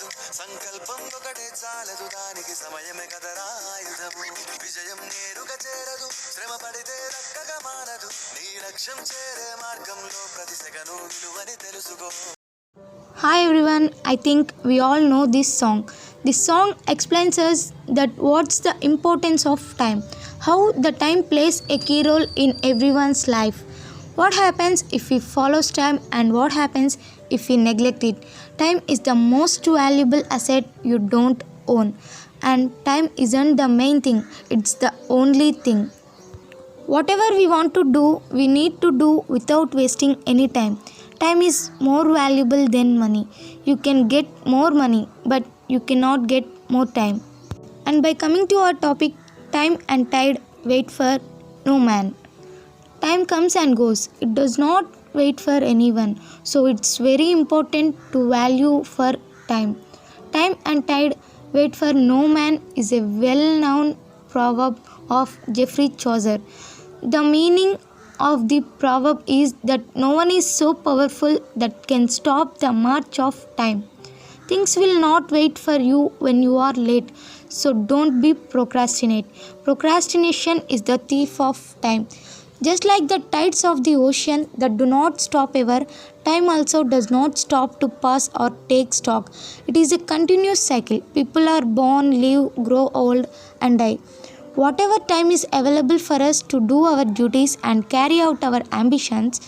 చాలదు సంకల్పం ఒకటే చాలదు దానికి సమయమే కదరా ఆయుధము విజయం నేరుగా చేరదు శ్రమ పడితే దక్కగా మారదు నీ లక్ష్యం చేరే మార్గంలో ప్రతి సెకను విలువని తెలుసుకో. Hi everyone, I think we all know this song. This song explains us that what's the importance of time, how the time plays a key role in everyone's life. What happens if we follow time and what happens if we neglect it. Time is the most valuable asset you don't own, and time isn't the main thing, it's the only thing. Whatever we want to do, we need to do without wasting any time. Time is more valuable than money. You can get more money, but you cannot get more time. And by coming to our topic, time and tide wait for no man. Time comes and goes. It does not wait for anyone. So it's very important to value for time. Time and tide wait for no man is a well-known proverb of Geoffrey Chaucer. The meaning of the proverb is that no one is so powerful that can stop the march of time. Things will not wait for you when you are late, so don't be procrastinate. Procrastination is the thief of time. Just like the tides of the ocean that do not stop ever, time also does not stop to pass or take stock. It is a continuous cycle. People are born, live, grow old and die. Whatever time is available for us to do our duties and carry out our ambitions,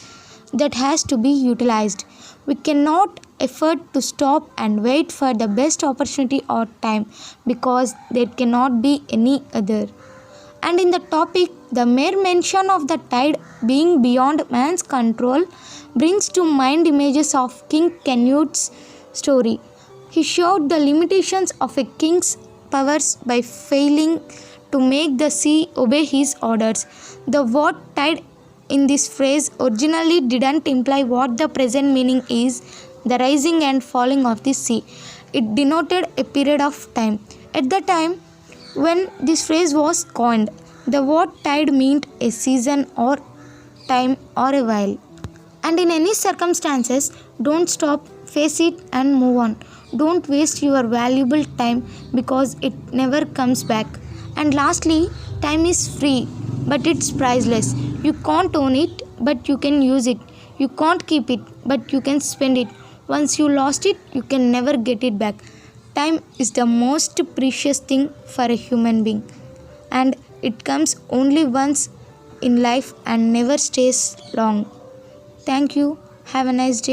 that has to be utilized. We cannot afford to stop and wait for the best opportunity or time because there cannot be any other. And in the topic, the mere mention of the tide being beyond man's control brings to mind images of King Canute's story. He showed the limitations of a king's powers by failing to make the sea obey his orders. The word tide in this phrase originally didn't imply what the present meaning is, the rising and falling of the sea. It denoted a period of time. At the time when this phrase was coined, the word tide meant a season or time or a while. And in any circumstances, don't stop, face it and move on. Don't waste your valuable time because it never comes back. And lastly, time is free, but it's priceless. You can't own it, but you can use it. You can't keep it, but you can spend it. Once you lost it, you can never get it back. Time is the most precious thing for a human being, and it comes only once in life and never stays long. Thank you. Have a nice day.